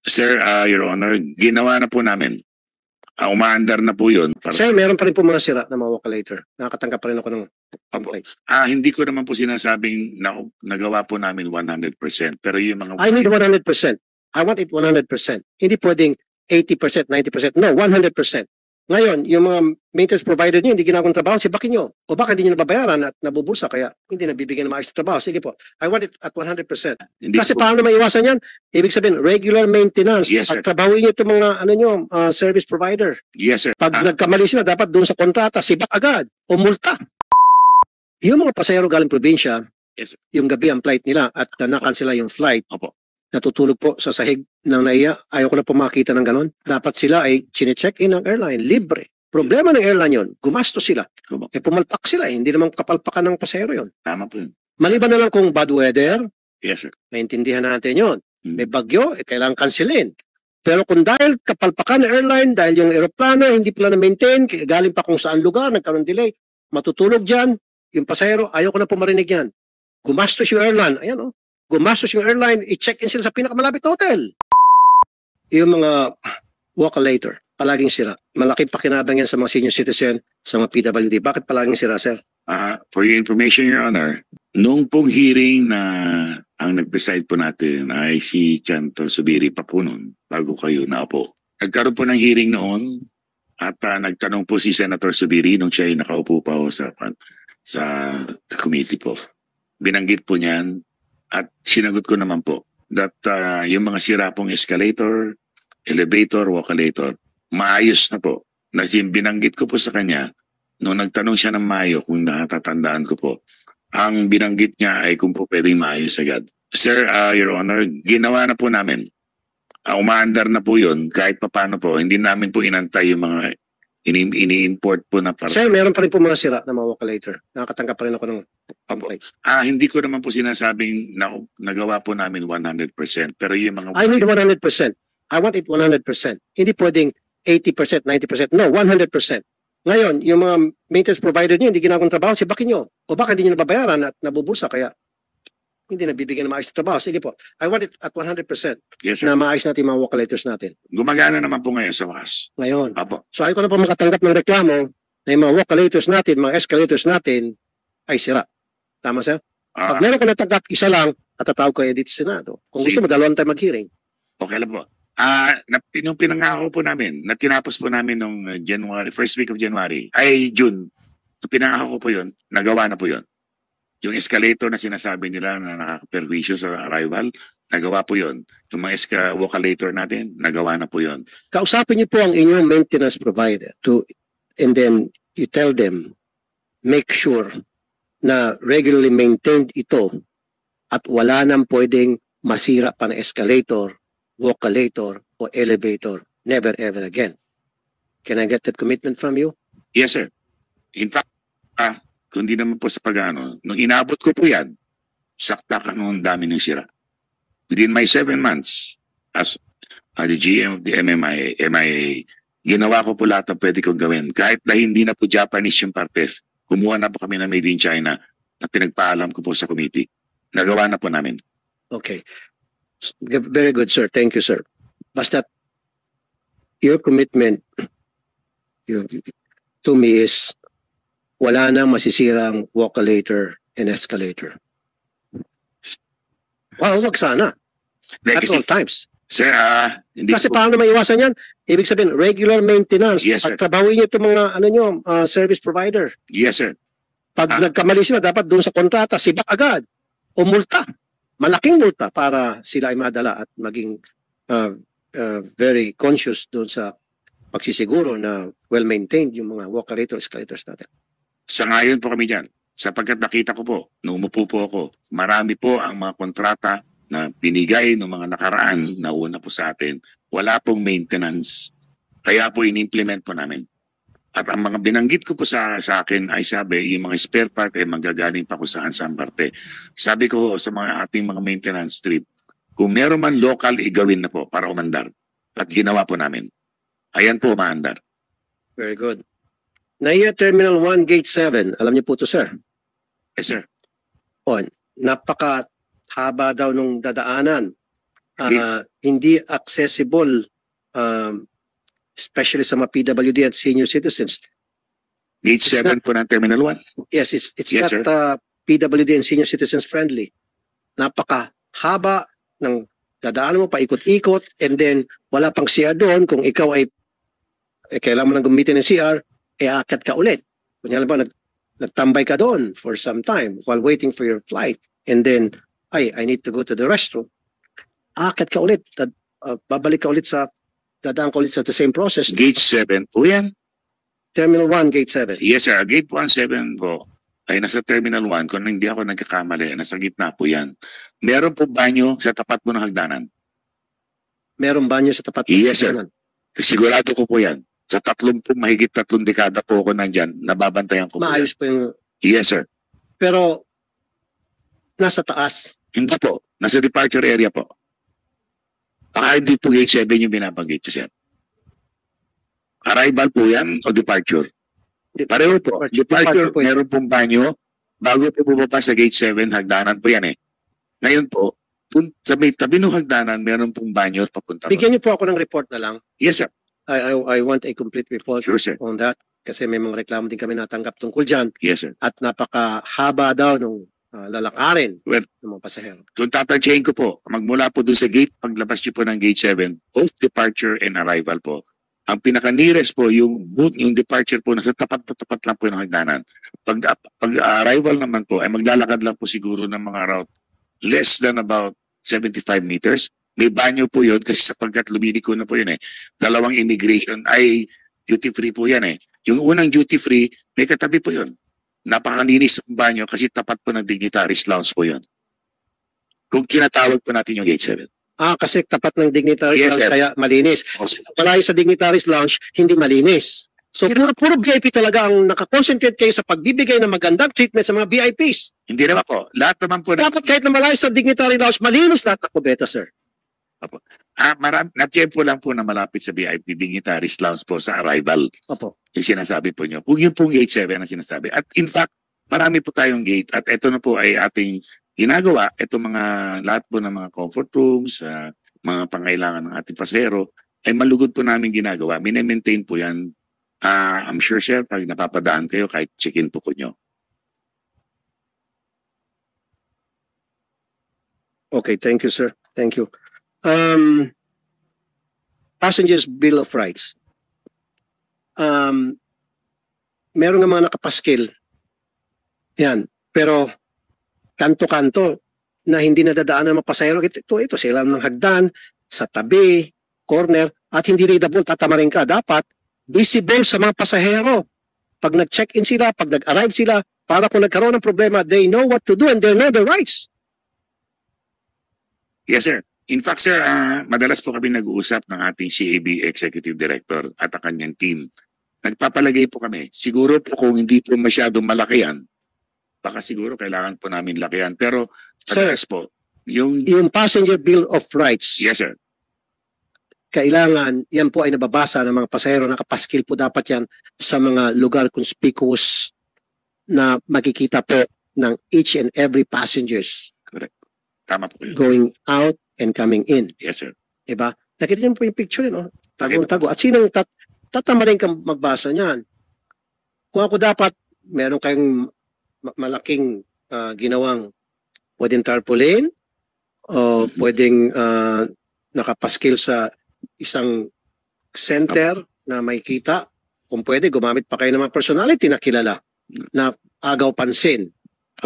Sir, Your Honor, ginawa na po namin. Umaandar na po yun. Sir, meron pa rin po mga sira na mga walk-later. Nakakatanggap pa rin ako ng complaints. Hindi ko naman po sinasabing na nagawa po namin 100%. Pero yung mga... I need 100%. I want it 100%. Hindi pwedeng 80%, 90%. No, 100%. Ngayon, yung mga maintenance provider niyo, hindi ginagawang trabaho, sibakin nyo. O baka hindi nyo nababayaran at nabubusa, kaya hindi nabibigyan ng maayos na trabaho. Sige po, I want it at 100%. Kasi po, paano maiwasan yan? Ibig sabihin, regular maintenance. Yes, sir. At trabahuin nyo itong mga service provider. Yes, sir. Pag nagkamali sila, dapat doon sa kontrata, sibak agad o multa. Yung mga pasahero galing probinsya, Yes, sir. yung gabi ang flight nila at nakansela yung flight, Opo. natutulog po sa sahig ng naiya. Ayoko na po makita ng ganon. Dapat sila ay chine-check-in ng airline, libre. Problema ng airline yun, gumastos sila. Pumalpak sila, hindi naman kapalpakan ng pasahero yun. Tama po yun. Maliban na lang kung bad weather, Yes, sir. maintindihan natin yun. May bagyo, kailangan kansilin. Pero kung dahil kapalpakan ng airline, dahil yung aeroplano hindi pala na-maintain, galing pa kung saan lugar, nagkaroon delay, matutulog dyan, yung pasahero, ayoko na po marinig yan. Gumastos yung airline, ayan o. Gumastos yung airline, i-check-in sila sa pinakamalapit na hotel. Yung mga walk-later, palaging sira. Malaking pakinabang yan sa mga senior citizen, sa mga PWD. Bakit palaging sira, sir? For your information, Your Honor, nung pong hearing na ang nag-preside po natin ay si Chanto Subiri pa po noon, bago kayo naupo. Nagkaroon po ng hearing noon at nagtanong po si Senator Subiri nung siya ay nakaupo pa po sa committee po. Binanggit po niyan at sinagot ko naman po that yung mga sira pong escalator, elevator, walk-lator, maayos na po. Binanggit ko po sa kanya, nung nagtanong siya ng Mayo, kung natatandaan ko po, ang binanggit niya ay kung po pwedeng maayos agad. Sir, Your Honor, ginawa na po namin. Umaandar na po yun, kahit papano po, hindi namin po inantay yung mga ini-import po na para. Sir, meron pa rin po mga sira na mga walk-later. Nakakatanggap pa rin ako ng complaints. Hindi ko naman po sinasabing na nagawa po namin 100%. Pero yung mga... I need 100%. I want it 100%. Hindi pwedeng 80%, 90%. No, 100%. Ngayon, yung mga maintenance provider niyo, hindi ginagawang trabaho, sibakin nyo. O baka hindi nyo nababayaran at nabubusa, kaya hindi nabibigyan ng maayos na trabaho. Sige po, I want it at 100% Yes, sir. na maayos natin yung mga walk-laters natin. Gumagana naman po ngayon sa wakas. Ngayon. Apo. So ayoko na po makatanggap ng reklamo na yung mga walk-laters natin, mga escalators natin ay sira. Tama, sir? Pag meron ko natanggap, isa lang, at tatawag ko dito sa Senado. Kung gusto mo, dalawang tayo mag-hearing. Okay lang po. Nung pinangako po namin, na tinapos po namin nung January, first week of January, ay June, nung pinangako po yun, nagawa na po yun. Yung escalator na sinasabi nila na nakakaperwisyo sa arrival, nagawa po yun. Yung mga walk-lator natin, nagawa na po yun. Kausapin niyo po ang inyong maintenance provider and then you tell them, make sure na regularly maintained ito at wala nang pwedeng masira pa na escalator, walk-lator, o elevator. Never ever again. Can I get that commitment from you? Yes, sir. In fact, kung di naman po sa pag-ano, nung inabot ko po yan, sakta ka nung dami ng sira. Within my 7 months, as the GM of the MIA, ginawa ko po lahat ng pwede kong gawin. Kahit na hindi na po Japanese yung partes, kumuha na po kami na made in China na pinagpaalam ko po sa committee. Nagawa na po namin. Okay. Very good, sir. Thank you, sir. Basta your commitment to me is wala na masisirang walk-lator and escalator. Wow, wag sana. At all times. Sir, hindi kasi po. paano maiwasan yan? Ibig sabihin, regular maintenance. Yes, sir. At trabahuin nyo itong mga service provider. Yes, sir. Pag nagkamali sila, dapat doon sa kontrata, sibak agad. O multa. Malaking multa para sila ay madala at maging very conscious doon sa pagsisiguro na well-maintained yung mga walk-lator escalators natin. Sangayon po kami dyan. Sapagkat nakita ko po, nung umupo po ako, marami po ang mga kontrata na binigay ng mga nakaraan na una po sa atin. Wala pong maintenance. Kaya po in-implement po namin. At ang mga binanggit ko po sa akin ay sabi, yung mga spare part ay manggagaling pa kung saan parte. Sabi ko sa mga ating mga maintenance trip, kung meron man local, igawin na po para umandar. At ginawa po namin. Ayan po, umaandar. Very good. NAIA Terminal 1, Gate 7. Alam niyo po ito, sir? Yes, sir. Napakahaba daw nung dadaanan. hindi accessible, especially sa mga PWD at senior citizens. Gate 7 po ng Terminal 1. Yes, it's Yes, not sir. PWD and senior citizens friendly. Napakahaba ng dadaan mo paikot-ikot, and then wala pang CR doon. Kung ikaw ay kailangan mo nang gamitin ng CR, aakyat ka ulit. Kunyari ba, nagtambay ka doon for some time while waiting for your flight, and then, I need to go to the restroom. Aakyat ka ulit, babalik ka ulit dadaan ka ulit sa the same process. Gate 7 po yan. Terminal 1, Gate 7. Yes, sir. Gate 17 po ay nasa Terminal 1. Kung hindi ako nagkakamali, nasa gitna po yan. Meron po banyo sa tapat po ng hagdanan. Meron banyo sa tapat ng Yes, sir. hagdanan? Sigurado ko po yan. Sa mahigit 3 dekada po ako nandyan, nababantayan ko po Maayos yan. po yung... Yes, sir. Pero, nasa taas. Hindi po. Nasa departure area po. Baka hindi po Gate 7 yung binabanggit, sir. Arrival po yan o departure? Pareho po. Departure, po yan. meron pong banyo. Bago po bumaba sa Gate 7, hagdanan po yan eh. Ngayon po, sa may tabi ng hagdanan, meron pong banyo at papunta. Bigyan niyo po ako ng report na lang. Yes, sir. I want a complete report Sure, sir. on that. Kasi may mga reklamo din kami natanggap tungkol dyan. Yes, sir. At napakahaba daw nung lalakarin Well, ng mga pasahero. kung tatadyain ko po, magmula po doon sa gate, paglabas niyo po ng Gate 7, both departure and arrival po. Ang pinaka-nearest po, yung departure po, nasa tapat na tapat lang po ng hagdanan. Pag-arrival naman po, ay maglalakad lang po siguro ng mga route less than about 75 meters. May banyo po yun kasi sapagkat lumiliko na po yun eh. Dalawang immigration ay duty-free po yan eh. Yung unang duty-free, may katabi po yun. Napakalinis ang banyo kasi tapat po ng Dignitaries Lounge po yun. Kung kinatawag po natin yung Gate 7. Kasi tapat ng Dignitaries Yes, Lounge sir. kaya malinis. Malayo sa Dignitaries Lounge, hindi malinis. So puro VIP talaga ang nakakonsentrate kayo sa pagbibigay ng magandang treatment sa mga VIPs. Hindi naman po. Lahat naman po. Dapat kahit na malayo sa Dignitary Lounge, malinis lahat ng kubeta, sir. Na-tempo lang po na malapit sa VIP Dignitaries Lounge po sa arrival. Opo. Yung sinasabi po nyo. Kung yun pong Gate 7 ang sinasabi. At in fact, marami po tayong gate. At ito na po ay ating ginagawa. Ito lahat po ng mga comfort rooms, mga pangailangan ng ating pasahero, ay malugod po namin ginagawa. Mine-maintain po yan. I'm sure, sir, pag napapadaan kayo, kahit check-in po ko nyo. Okay, thank you, sir. Thank you. Passengers Bill of Rights. Meron nga mga nakapaskil. Yan. Pero kanto-kanto na hindi nadadaanan ng mga pasahero. Ito, sila ng hagdan, sa tabi, corner, at hindi readable, tatamarin ka. Dapat visible sa mga pasahero. Pag nag-check-in sila, pag nag-arrive sila, para kung nagkaroon ng problema, they know what to do and they know their rights. Yes, sir. In fact, sir, madalas po kami nag-uusap ng ating CAB Executive Director at ang kanyang team. Nagpapalagay po kami. Siguro po kung hindi po masyadong malaki yan, baka siguro kailangan po namin lakihan. Pero madalas po, yung Passenger Bill of Rights. Yes, sir. Kailangan, yan po ay nababasa ng mga pasahero. Nakapaskil po dapat yan sa mga lugar conspicuous na makikita po ng each and every passengers. Correct. Tama po yun. Going out and coming in. Yes, sir. Diba? Nakita niyo po yung picture yun, no? Tago-tago. At sinong tatamarin kang magbasa niyan? Kung ako dapat, meron kayong malaking ginawang pwedeng tarpaulin o pwedeng nakapaskil sa isang center na may kita. Kung pwede, gumamit pa kayo ng mga personality na kilala na agaw pansin.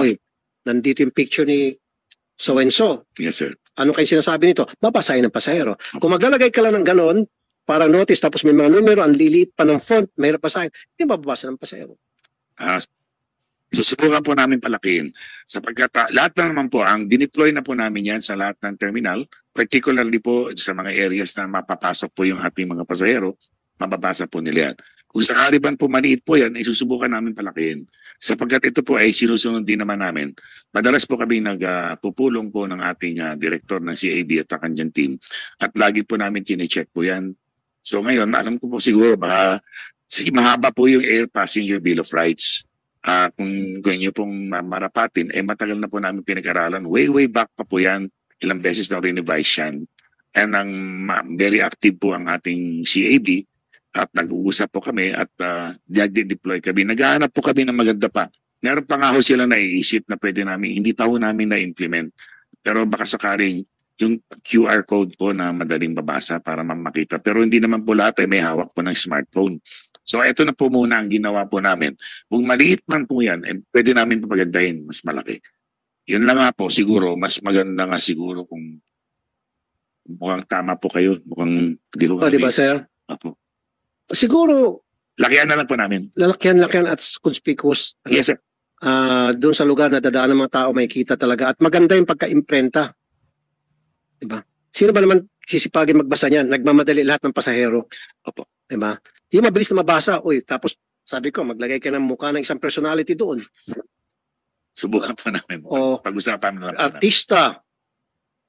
Uy, nandito yung picture ni so-and-so. Yes, sir. Ano kayo sinasabi nito? Babasahin ng pasahero. Kung maglalagay ka lang ng ganon, para notice, tapos may mga numero, ang liliit pa ng font, mahirap basahin, hindi mababasa ng pasahero. Susubukan po namin palakihin. Sapagkat lahat na naman po, ang dineploy na po namin yan sa lahat ng terminal, particularly po sa mga areas na mapapasok po yung ating mga pasahero, mababasa po nila yan. Kung sakali man po maliit po yan, isusubukan namin palakihin. Sapagkat ito po ay sinusunod din naman namin. Madalas po kami nagpupulong po ng ating director ng CAB at ang kanyang team. At lagi po namin chinecheck po yan. So ngayon, alam ko po siguro baka mahaba po yung Air Passenger Bill of Rights. Kung inyo pong marapatin, matagal na po namin pinag-aralan. Way back pa po yan. Ilang beses na rin-revise yan. And very active po ang ating CAB at nag-uusap po kami at nag-deploy kami. Naghahanap po kami ng maganda pa. Meron pa nga ho sila naiisip na pwede namin, hindi pa ho namin na-implement. Pero baka sakaling yung QR code po na madaling babasa para makita. Pero hindi naman po lahat ay may hawak po ng smartphone. So ito na po muna ang ginawa po namin. Kung maliit man po yan, pwede namin papagandahin mas malaki. Yun lang nga po, siguro, mas maganda nga siguro kung mukhang tama po kayo. Mukhang hindi ko Di ba, sir? Apo. Siguro, Lakihan na lang po namin. lalakyan at conspicuous. Yes, sir. Doon sa lugar na dadaan ng mga tao, may kita talaga. At maganda yung pagka-imprenta. Diba? Sino ba naman sisipagin magbasa niyan? Nagmamadali lahat ng pasahero. Opo. Diba? Yung mabilis na mabasa, tapos sabi ko, maglagay ka ng mukha ng isang personality doon. Subukan po namin. O Pag-usapan na lang po namin. artista.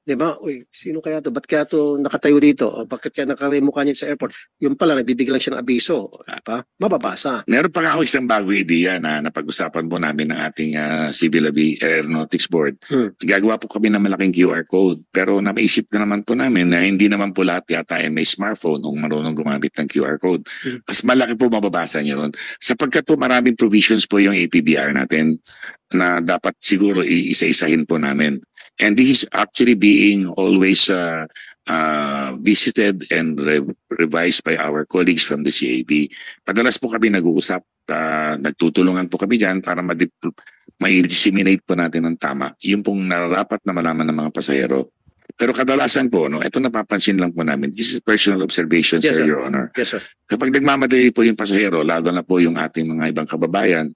Diba? Sino kaya to? Ba't kaya to nakatayo dito? O bakit kaya nakalimukha niya sa airport? Yung pala, nagbibigay lang siya ng abiso. Diba? Mababasa. Meron pa nga ako isang bagong ideya na napag-usapan po namin ng ating Civil Aeronautics Board. Gagawa po kami ng malaking QR code. Pero naisip na naman po namin na hindi naman po lahat yata ay may smartphone o marunong gumamit ng QR code. Mas malaki po mababasa niyo ron. Sapagkat po maraming provisions po yung APBR natin na dapat siguro iisa-isahin po namin. And this is actually being always visited and revised by our colleagues from the CAB. Padalas po kami nag-uusap, nagtutulungan po kami dyan para ma-disseminate po natin ng tama. Yung pong nararapat na malaman ng mga pasahero. Pero kadalasan po, ito napapansin lang po namin. This is personal observation, Yes, sir, sir. Your Honor. Yes, sir. Kapag nagmamadali po yung pasahero, lalo na po yung ating mga ibang kababayan,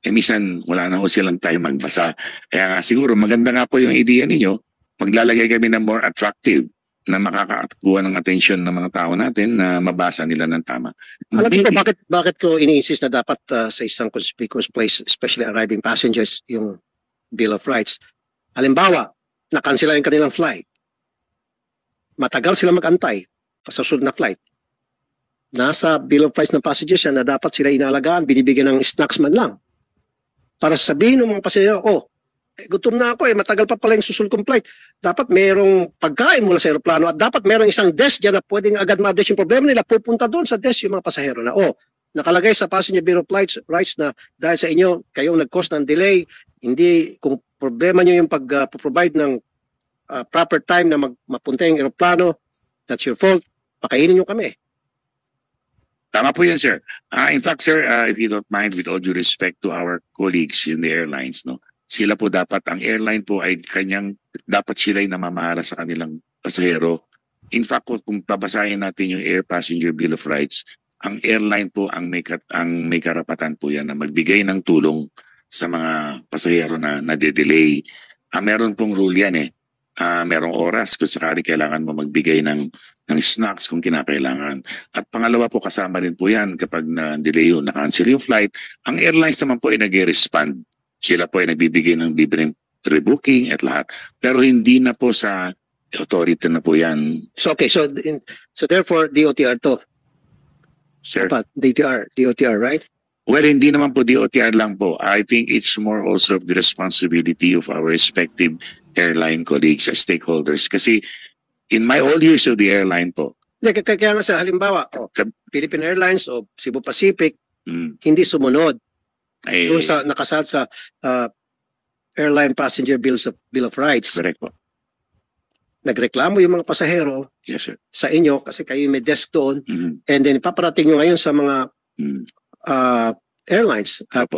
minsan wala na po silang time magbasa. Kaya nga siguro maganda nga po yung idea ninyo, maglalagay kami ng more attractive na makakakuha ng attention ng mga tao natin na mabasa nila ng tama. Alam niyo po, bakit ko ini-insist na dapat sa isang conspicuous place, especially arriving passengers, yung Bill of Rights. Halimbawa, nakansela yung kanilang flight. Matagal sila mag-antay sa susunod na flight. Nasa Bill of Rights ng passengers yan na dapat sila inaalagaan, binibigyan ng snacks man lang. Para sabihin ng mga pasahero, gutom na ako matagal pa pala yung susunod kong flight. Dapat mayroong pagkain mula sa aeroplano at dapat mayroong isang desk dyan na pwedeng agad ma-address yung problema nila. Pupunta doon sa desk yung mga pasahero na, nakalagay sa Passenger Bill of Rights na dahil sa inyo, kayong nag-cause ng delay, hindi, kung problema nyo yung pag-provide ng proper time na mapunta yung aeroplano, that's your fault, pakainin nyo kami. Tama po yan, sir. In fact, sir, if you don't mind, with all due respect to our colleagues in the airlines, sila po dapat, ang airline po ay dapat sila ay namamahala sa kanilang pasahero. In fact, kung babasahin natin yung Air Passenger Bill of Rights, ang airline po ang may karapatan po yan na magbigay ng tulong sa mga pasahero na nade-delay. Meron pong rule yan merong oras kung sakali kailangan mo magbigay ng snacks kung kinakailangan. At pangalawa po, kasama rin po yan kapag na-delay yun, na-cancel yung flight. Ang airlines naman po ay nag-respond. Sila po ay nagbibigay ng libreng rebooking at lahat. Pero hindi na po sa authority na po yan. So therefore, DOTR to. Sir. DOTR, right? Well, hindi naman po DOTR lang po. I think it's more also of the responsibility of our respective airline colleagues as stakeholders. Kasi in my all years of the airline po. Kaya nga sa halimbawa, Philippine Airlines o Cebu Pacific, hindi sumunod. Doon sa nakasal sa Airline Passenger Bill of Rights. Correct po. Nagreklamo yung mga pasahero sa inyo kasi kayo may desk doon. And then paparating nyo ngayon sa mga airlines. At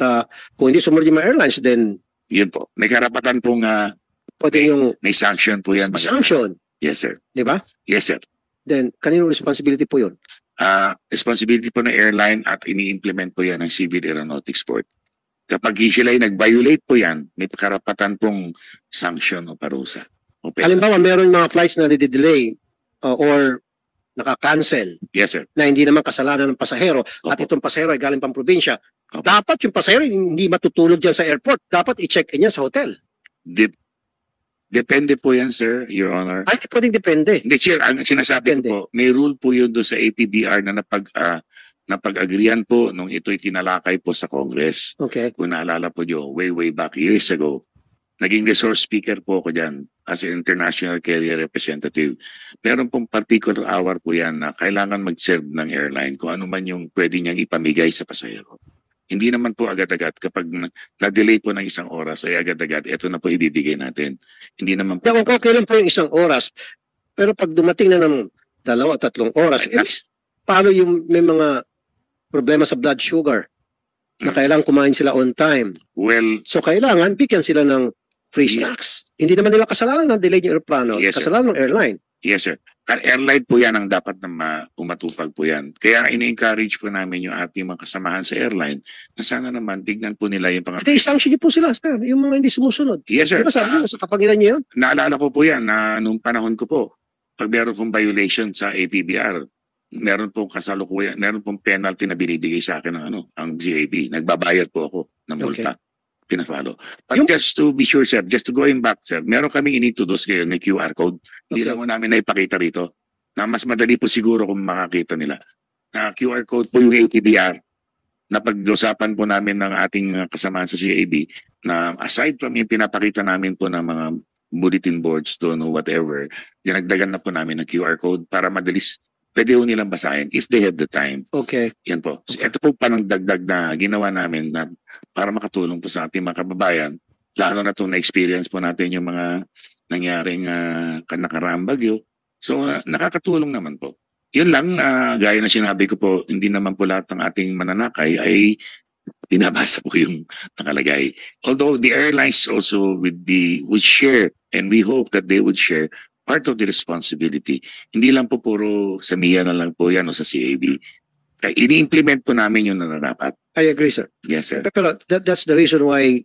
kung hindi sumunod yung mga airlines, then yun po. May karapatan pong pwede yung may sanction po yan. Sanction. Yes, sir. Di ba? Yes, sir. Then, kaninong responsibility po yun? Responsibility po ng airline at ini-implement po yan ng Civil Aeronautics Board. Kapag sila ay nag-violate po yan, may karapatan pong sanction o parusa. Halimbawa, meron mga flights na nade-delay or naka-cancel. Yes, sir. Na hindi naman kasalanan ng pasahero at itong pasahero ay galing pang probinsya. Dapat yung pasahero hindi matutulog dyan sa airport. Dapat i-check-in yan sa hotel. Depende po yan, sir, Your Honor. Ay, pwedeng depende. Hindi, sir, ang sinasabi ko po, may rule po yun doon sa APBR na napag-agrihan po nung ito'y tinalakay po sa Congress. Okay. Kung naalala po nyo, way back years ago, naging resource speaker po ako dyan. as an international carrier representative, meron pong particular hour po yan na kailangan mag-serve ng airline kung ano man yung pwede niyang ipamigay sa pasahero. Hindi naman po agad-agad kapag na-delay po ng isang oras ay agad-agad, ito na po ibibigay natin. Hindi naman po. Kaya kung okay lang po yung isang oras, pero pag dumating na ng 2-3 oras, paano yung may mga problema sa blood sugar na kailangan kumain sila on time? Well, So kailangan bigyan sila ng free snacks. Hindi naman nila kasalanan ng delay yung aeroplano. Yes, sir. Kasalanan ng airline. yes sir. Airline po yan ang dapat na umatupag po yan. Kaya ini-encourage po namin yung ating mga kasamahan sa airline na sana naman tignan po nila yung At i-sanction niyo po sila, sir, yung mga hindi sumusunod. Yes sir. Di ba sabi niyo, sa kapangyarihan niyo yun? Naalala ko po yan na nung panahon ko po, pag meron pong violation sa ATBR, meron pong kasalukuyan, meron pong penalty na binibigay sa akin ng ang GAB. Nagbabayad po ako ng multa. Pinafalo. But just to be sure, sir, just to going back, sir, meron kaming inintroduce ngayon may QR code. Hindi lang mo namin na ipakita rito. Na mas madali po siguro kung makakita nila. Na QR code po yung ATBR na pag-usapan po namin ng ating kasamahan sa CAB na aside from yung pinapakita namin po ng mga bulletin boards doon o whatever, dinagdagan na po namin ng QR code para madalis pwede po nilang basahin if they have the time. Okay. Yan po. So, ito po parang dagdag na ginawa namin na para makatulong po sa ating mga kababayan. Lalo na itong na-experience po natin yung mga nangyaring nakaraang bagyo. So, nakakatulong naman po. Yun lang, gaya na sinabi ko po, hindi naman po lahat ng ating mananakay ay binabasa po yung nakalagay. Although the airlines also would share, and we hope that they would share part of the responsibility. Hindi lang po puro sa MIA na lang po yan o sa CAB. Kaya ini-implement po namin yung nararapat. I agree, sir. Yes, sir. Pero that's the reason why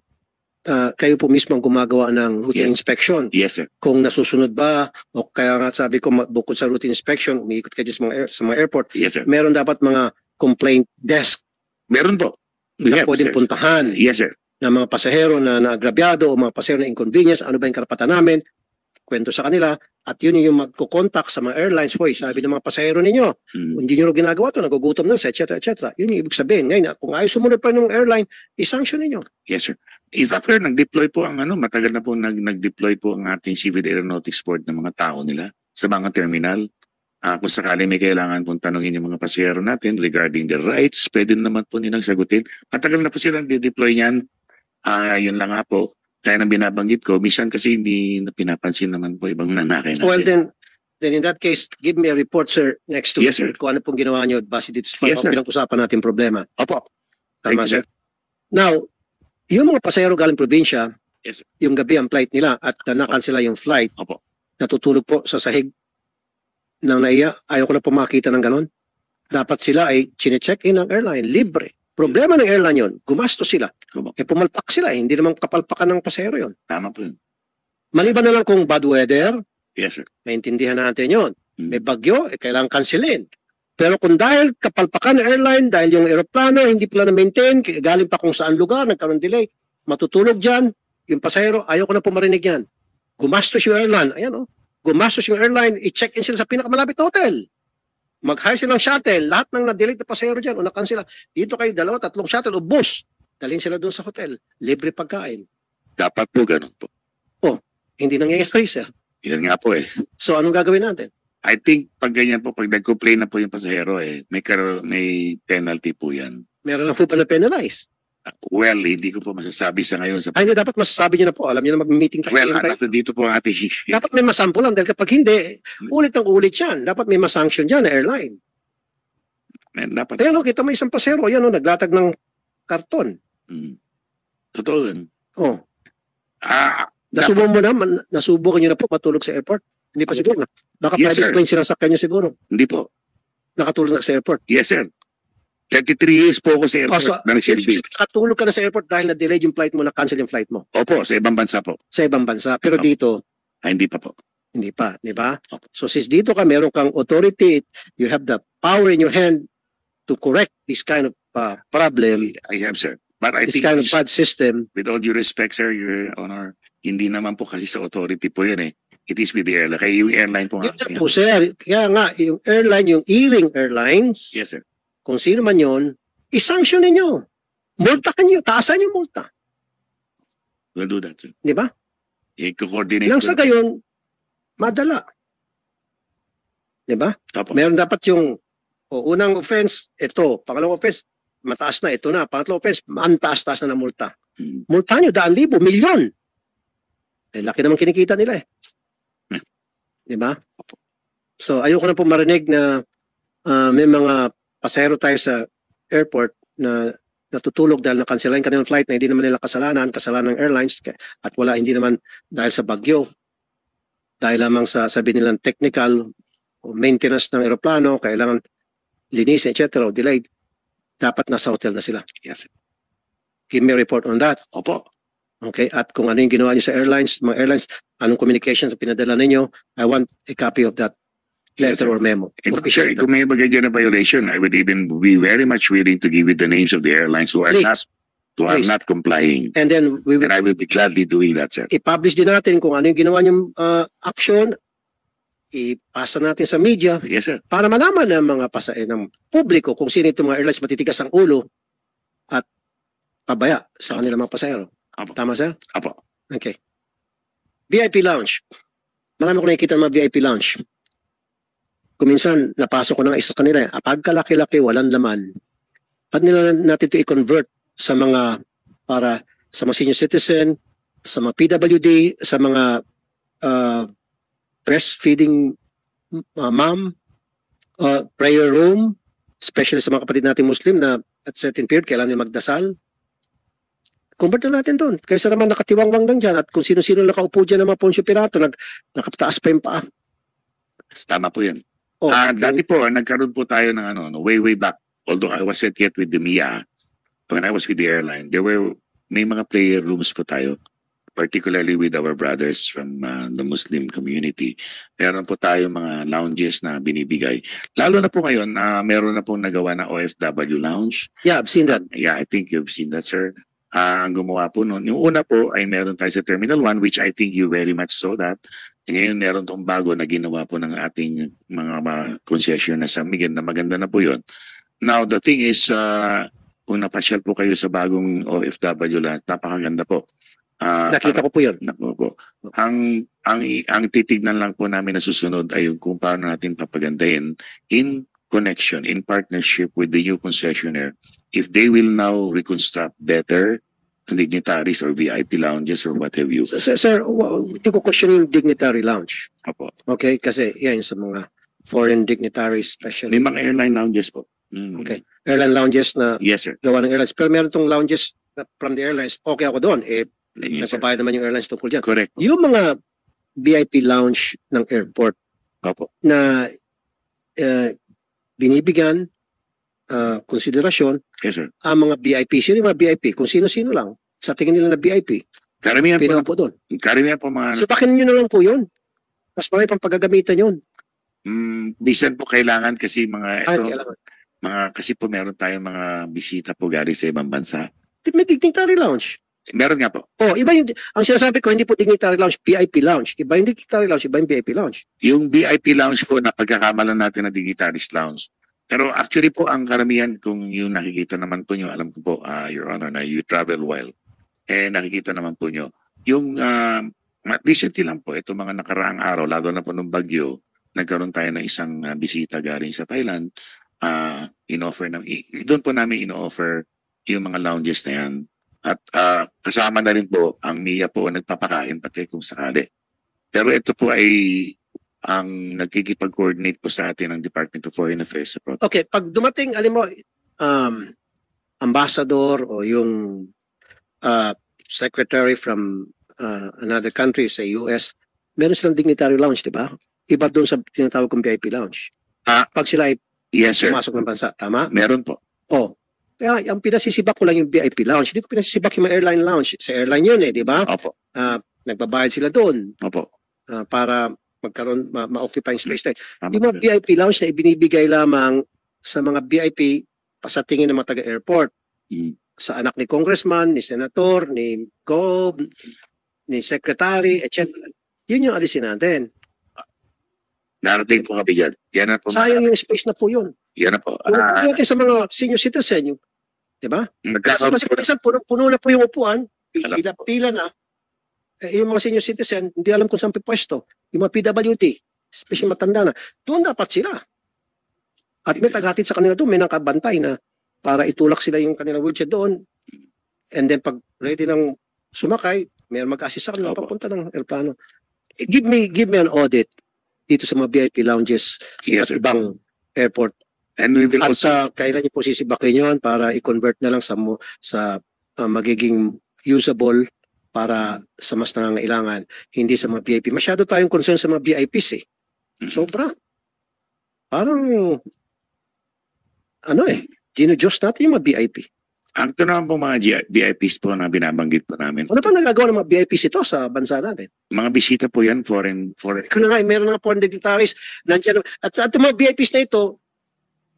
kayo po mismo ang gumagawa ng routine inspection. Yes, sir. Kung nasusunod ba, o kaya nga sabi ko, bukod sa routine inspection, umiikot kayo sa mga airport, Yes, sir. meron dapat mga complaint desk Meron po. na Yes, pwedeng sir. puntahan Yes, sir. ng mga pasahero na naagrabyado o mga pasahero na inconvenience, ano ba yung karapatan namin, kwento sa kanila, at yun yung magkukontak sa mga airlines, hoy, sabi ng mga pasahero ninyo, hindi nyo ginagawa to, nagugutom na, etc., etc. Yun yung ibig sabihin. Ngayon, kung ayaw sumunod pa ng airline, i-sanction ninyo. Yes, sir. In fact, sir, nag-deploy po ang matagal na po nag-deploy po ang ating Civil Aeronautics Board ng mga tao nila sa mga terminal. Kung sakali may kailangan pong tanongin yung mga pasahero natin regarding their rights, pwede naman po nilang sagutin. Matagal na po silang de-deploy niyan. Yun lang nga po. Kaya nang binabanggit ko, minsan kasi hindi na pinapansin naman po ibang nanakay natin. Well, then in that case, give me a report, sir, next week. Yes, sir. Kung ano pong ginawa nyo base dito sa Yes, sir. pinag-usapan natin problema. Opo. Tama, Thank you, sir. Now, yung mga pasahero galing probinsya, Yes, sir. yung gabi ang flight nila at na-cancel yung flight, Opo. natutulog po sa sahig ng naiya. Ayaw ko na po makita ng ganon. Dapat sila ay chine-check in ng airline, libre. Problema ng airline yun, gumastos sila. Opo. Pumalpak sila, hindi naman kapalpakan ng pasahero yun. Tama po yun. Maliban na lang kung bad weather, Yes, sir. maintindihan natin yun. Mm. May bagyo, kailangan kansilin. Pero kung dahil kapalpakan ng airline, dahil yung aeroplano hindi pala na-maintain, galing pa kung saan lugar, nagkaroon delay, matutulog dyan, yung pasahero, ayaw ko na po marinig yan. Gumastos yung airline, ayan gumastos yung airline, i-check-in sila sa pinakamalapit na hotel. Mag-hire silang shuttle, lahat ng na-delay na pasahero dyan o na-cancel, dito kayo 2-3 shuttle o bus, dalhin sila doon sa hotel, libre pagkain. Dapat po ganun po. Hindi nangyayari, sir. Yan nga po eh. So anong gagawin natin? I think pag ganyan po, pag nag-complain na po yung pasahero may penalty po yan. Meron na po ba na penalize? Well, hindi ko po masasabi sa ngayon. Ay, hindi, dapat masasabi nyo na po. Alam nyo na mag-meeting tayo. Well, dito po ang ating... Dapat may masampulan dahil kapag hindi, ulit ang ulit yan. Dapat may masanction dyan na airline. Dapat. Kaya kita mo isang pasero, yan naglatag ng karton. Totoo yun. Oh. Nasubukan nyo na po matulog sa airport? Hindi pa siguro. Baka Yes, private sir. plane sinasakyan nyo siguro. Hindi po. Nakatulog na sa airport. Yes, sir. 33 years po ako sa airport na nagsilbi. Nakatulog ka na sa airport dahil na-delay yung flight mo, na-cancel yung flight mo. Opo, sa ibang bansa po. Sa ibang bansa. Pero Opo. dito, Hindi pa po. hindi pa. Di ba? Opo. So since dito ka, meron kang authority, you have the power in your hand to correct this kind of problem, I have, sir. But I this think, kind of bad system. with all due respect, sir, Your Honor, hindi naman po kasi sa authority po yun eh. It is with the airline. Kaya yung airline po nga. Yun na po, sir. Kaya nga, yung airline, yung E-Ring Airlines, Yes, sir. kung sino man yun, i-sanction ninyo. Multakan nyo. Taasan yung multa. We'll do that, sir. Di ba? I-coordinate Nang ko sa na. gayon, madala. Diba? Opo. Meron dapat yung unang offense, ito. Pangalawang offense, mataas na, ito na. Pangatlong offense, taas na ng multa. Mm. Multa nyo, 100,000, milyon. Eh, laki naman kinikita nila eh. Hmm. Diba? So, ayoko na po marinig na may mga pasahero tayo sa airport na natutulog dahil na-cancel yung kanilang flight na hindi naman nila kasalanan ng airlines at hindi naman dahil sa bagyo. Dahil lamang sa sabi nilang technical o maintenance ng aeroplano, kailangan linis, etc. o delayed, dapat nasa hotel na sila. Yes. Give me a report on that. Opo. Okay? At kung ano yung ginawa niyo sa airlines, mga airlines, anong communications na pinadala ninyo, I want a copy of that Yes, letter sir. or memo. In fact, sir, Official. kung may bagay na violation, I would even be very much willing to give you the names of the airlines who are Please. Please. not complying. And then we will And I will be gladly doing that, sir. i-publish din natin kung ano yung ginawa niyong action, ipasa natin sa media Yes, sir. para malaman ng mga ng publiko kung sino itong mga airlines matitigas ang ulo at pabaya sa kanilang mga pasahero. Apo. Tama, sir? Apo. Okay. VIP lounge. Marami ko nakikita ng mga VIP lounge. Kuminsan, napasok ko na nga isa sa kanila. Pagkalaki-laki, walang laman. At nila natin ito i-convert sa mga, para sa mga senior citizen, sa mga PWD, sa mga breastfeeding mom, prayer room, especially sa mga kapatid natin Muslim na at certain period, kailangan nila magdasal. Convert na natin doon. Kaysa naman nakatiwangwang lang dyan at kung sino-sino nakaupo dyan ng mga Poncio Pirato, nakapataas pa yung paa. Tama po yun. Oh, Dati po, nagkaroon po tayo ng way back. Although I wasn't yet with the MIA, when I was with the airline, may mga prayer rooms po tayo, particularly with our brothers from the Muslim community. Meron po tayo mga lounges na binibigay. Lalo na po ngayon, meron na po nagawa na OFW lounge. yeah, I've seen that. Yeah, I think you've seen that, sir. Ang gumawa po noon. Yung una po ay meron tayo sa Terminal 1, which I think you very much saw that. Ngayon meron tong bago na ginawa po ng ating mga concession na San Miguel na maganda na po yun. Now, the thing is, kung napasyal po kayo sa bagong OFW lang, napakaganda po. Nakita ko po yun. Naku po. Ang titignan lang po namin na susunod ay kung paano natin papagandahin in connection, in partnership with the new concessionaire. If they will now reconstruct better dignitaries or VIP lounges or what have you. Sir, hindi ko question yung dignitary lounge. Opo. Okay? Kasi yan sa mga foreign dignitaries, especially. May mga airline lounges po. Mm. Okay. Airline lounges na Yes, sir. gawa ng airlines. Pero meron tong lounges from the airlines. Okay ako doon. Yes, sir. Nagpabayad naman yung airlines tungkol dyan. Correct. Yung mga VIP lounge ng airport Opo. na binibigyan konsiderasyon Yes, sir. ang mga VIP. Sino yung mga VIP? Kung sino-sino lang. Sa tingin nila na VIP. Karamihan Pinawa po, po doon. karamihan po mga, So bakit nyo na lang po yun? Mas marami pang paggagamitan yun. bisan po kailangan kasi Kailangan. kasi po meron tayong mga bisita po galing sa ibang bansa. May dignitary lounge. Meron nga po. Oh, iba yung, ang sinasabi ko, hindi po dignitary lounge, VIP lounge. Iba yung dignitary lounge, iba yung VIP lounge. Yung VIP lounge po na pagkakamalan natin na dignitaries lounge. Pero actually po ang karamihan kung yung nakikita naman po nyo, alam ko po, Your Honor, na you travel well. Nakikita naman po nyo. Yung recently lang po, ito mga nakaraang araw, lalo na po nung bagyo, nagkaroon tayo ng isang bisita galing sa Thailand. Doon po namin ino-offer yung mga lounges na yan. At kasama na rin po ang MIA po nagpapakain pati kung sakali. Pero ito po ay ang nagkikipag-coordinate po sa atin ng Department of Foreign Affairs sa protocol. Okay, pag dumating, alam mo, ambassador o yung secretary from another country sa US, meron silang dignitary lounge, di ba? Iba doon sa tinatawag kong VIP lounge. Pag sila ay Yes, sir. pumasok ng bansa, tama? Meron po. Oh. Kaya ang pinasisibak ko lang yung VIP lounge. Hindi ko pinasisibak yung airline lounge. Sa airline yun di ba? Opo. Nagbabayad sila doon Opo. para magkaroon, ma-occupy yung space. Tama Yung po. mga VIP lounge na ibinibigay lamang sa mga VIP sa tingin ng mga taga-airport. Mm. Sa anak ni congressman, ni senator, ni gov, ni secretary, etc. Yun yung alisin natin. Narating po kami dyan. Yan na po. Sayang yung space na po yun. Yan na po. Kung natin sa mga senior citizen, yung, di ba? Kasi Nagkakaroon po. minsan puno na po yung upuan, Alam po. pila na. yung mga senior citizen, hindi alam kung saan pipwesto. Yung mga PWD, especially matanda na, doon dapat sila. At may tagahatid sa kanila doon, may nakabantay na para itulak sila yung kanilang wheelchair doon. And then pag ready ng sumakay, may mag-assist sa kanila papunta ng aeroplano. Give me an audit dito sa mga VIP lounges Yes, sa sir. ibang airport. And we will At also, kailan niyo po sisibakin yun para i-convert na lang sa magiging usable para sa mas nangangailangan, hindi sa mga VIP. Masyado tayong concern sa mga VIPs eh. Sobra. Parang, ginodiyos natin yung mga VIP. ang ito naman po mga VIPs po na binabanggit po namin. Ano pa nagagawa ng mga VIPs ito sa bansa natin? Mga bisita po yan, foreign. Kung na nga, meron nga foreign dignitaries, nandiyan, at yung mga VIPs na ito,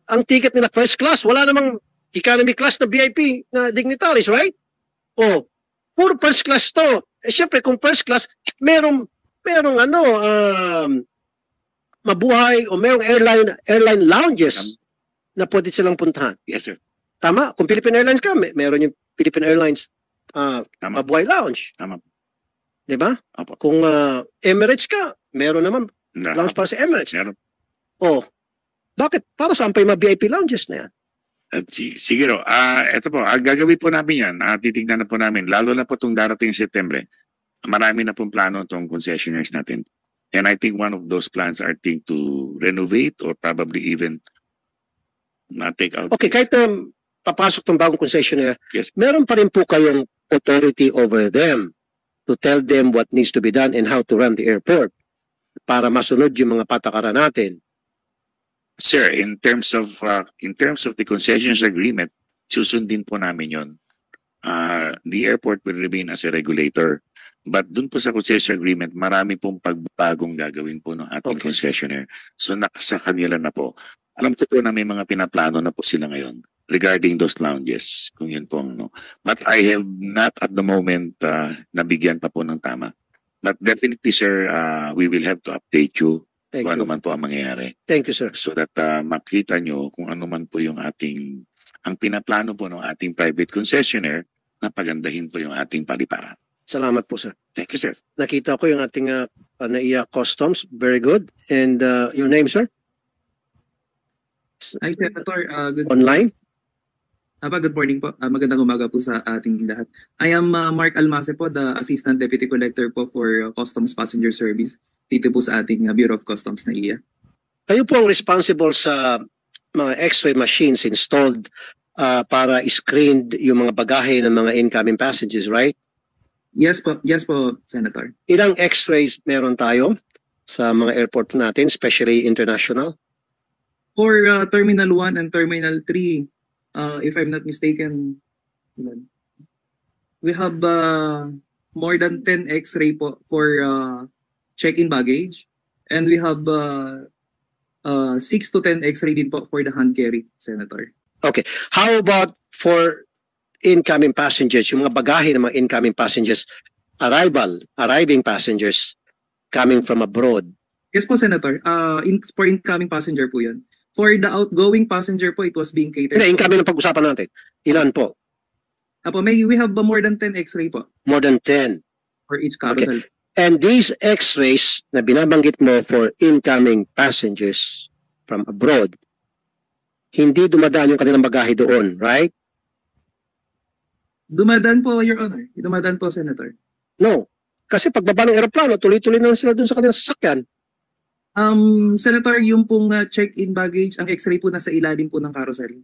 ang ticket nila first class, wala namang economy class na VIP na dignitaries, right? O, puro first class to. Siyempre, kung first class, merong mabuhay o merong airline lounges na pwede silang puntahan. Yes, sir. Tama? Kung Philippine Airlines ka, meron yung Philippine Airlines Tama. mabuhay lounge. Tama. Diba? Apo. Kung Emirates ka, meron naman lounge para sa Emirates. Meron. Oh, bakit? Para saan pa yung mga VIP lounges na yan? At siguro, ito po, gagawin po namin yan. Titignan na po namin. Lalo na po itong darating Setyembre. Marami na pong plano itong concessionaires natin. And I think one of those plans are to renovate or probably even take out. Okay, kahit papasok tong bagong concessionaire, Yes. meron pa rin po kayong authority over them to tell them what needs to be done and how to run the airport para masunod yung mga patakaran natin. Sir, in terms of the concessions agreement, susundin po namin yon. The airport will remain as a regulator. But dun po sa concession agreement, marami pong pagbagong gagawin po ng ating Okay. concessionaire. So sa kanila na po. Alam ko po na may mga pinaplano na po sila ngayon regarding those lounges. Kung yun po ang But I have not at the moment nabigyan pa po ng tama. But definitely, sir, we will have to update you Thank kung ano you. man po ang mangyayari. Thank you, sir. So that makita nyo kung ano man po yung ang pinaplano po ng ating private concessionaire na pagandahin po yung ating paliparan. Salamat po, sir. Thank you, sir. Nakita ko yung ating NAIA Customs. Very good. And your name, sir? Hi, Senator. Good Online? good morning po. Magandang umaga po sa ating lahat. I am Mark Almase po, the Assistant Deputy Collector po for Customs Passenger Service dito po sa ating Bureau of Customs na iya. Kayo po ang responsible sa mga X-ray machines installed para screen yung mga bagahe ng mga incoming passengers, right? Yes po, Senator. Ilang X-rays meron tayo sa mga airport natin, especially international? For Terminal 1 and Terminal 3, if I'm not mistaken, we have more than 10 X-ray po for check-in baggage, and we have 6 to 10 X-ray din po for the hand carry, Senator. How about for incoming passengers, yung mga bagahe ng mga incoming passengers, arriving passengers coming from abroad? Yes po, Senator. For incoming passenger po yun. For the outgoing passenger po, it was being catered. Hindi, incoming ang pag-usapan natin. Ilan po? We have more than 10 X-ray po More than 10. for each carousel. And these X-rays na binabanggit mo for incoming passengers from abroad, hindi dumadaan yung kanilang bagahe doon, right? Dumadaan po, Your Honor. Dumadaan po, Senator. No. Kasi pagbaba ng aeroplano, tuloy-tuloy na sila doon sa kanilang sasakyan. Senator, yung pong check-in baggage, ang X-ray po nasa ilalim po ng carousel.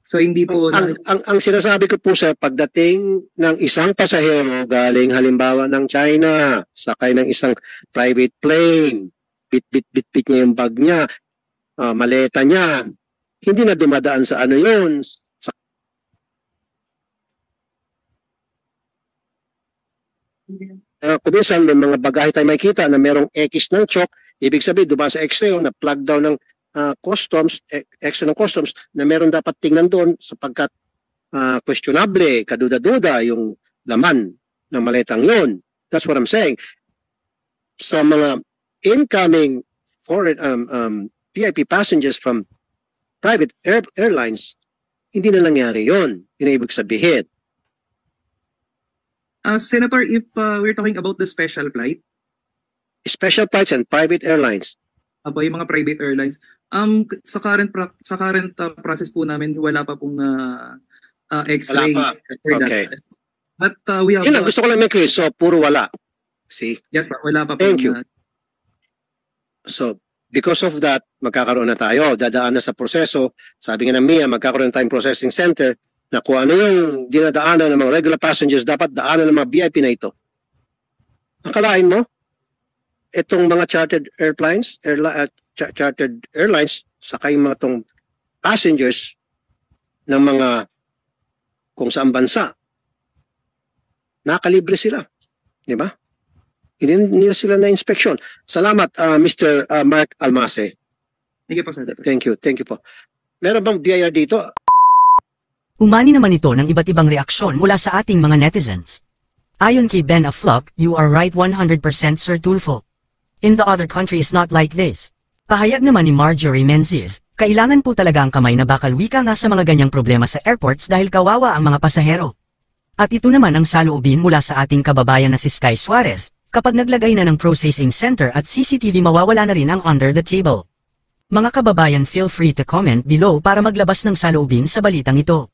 So hindi po... Ang sinasabi ko po sa pagdating ng isang pasahero galing halimbawa ng China, sakay ng isang private plane, bit niya yung bag niya, maleta niya, hindi na dumadaan sa ano yun. Kung minsan may mga bagahe tayo makikita na merong X ng chok, ibig sabihin dumaan sa X-ray na plug down ng customs, X-ray ng customs na meron dapat tingnan doon sapagkat questionable, kaduda-duda yung laman ng maletang yun. That's what I'm saying. Sa mga incoming foreign VIP passengers from private airlines, hindi na nangyari yun. Yun ang ibig sabihin. Senator, if we're talking about the special flight, Special flights and private airlines. yung mga private airlines, sa current process po namin, wala pa pong X-ray. Wala pa. for that. Okay. But we have... Yun lang, gusto ko lang may clear. So, puro wala. See? Yes, pa, wala pa po. Thank you. So, because of that, magkakaroon na tayo. Dadaan na sa proseso. Sabi nga ng MIA, magkakaroon tayong processing center na kung ano yung dinadaanan ng mga regular passengers, dapat daanan ng mga VIP na ito. Akalain mo, itong mga chartered airlines, saka yung mga tong passengers ng mga kung saan bansa, nakalibre sila. Di ba? Hindi nila sila na inspeksyon. Salamat, Mr. Mark Almase. Thank you po, Senator. Thank you. Thank you po. Meron bang BIR dito? Umani naman ito ng iba't ibang reaksyon mula sa ating mga netizens. Ayon kay Ben Aflock, you are right 100% Sir Tulfo. In the other country is not like this. Pahayag naman ni Marjorie Menzies, kailangan po talaga ang kamay na bakal wika nga sa mga ganyang problema sa airports dahil kawawa ang mga pasahero. At ito naman ang saloobin mula sa ating kababayan na si Sky Suarez, kapag naglagay na ng processing center at CCTV mawawala na rin ang under the table. Mga kababayan, feel free to comment below para maglabas ng saloobin sa balitang ito.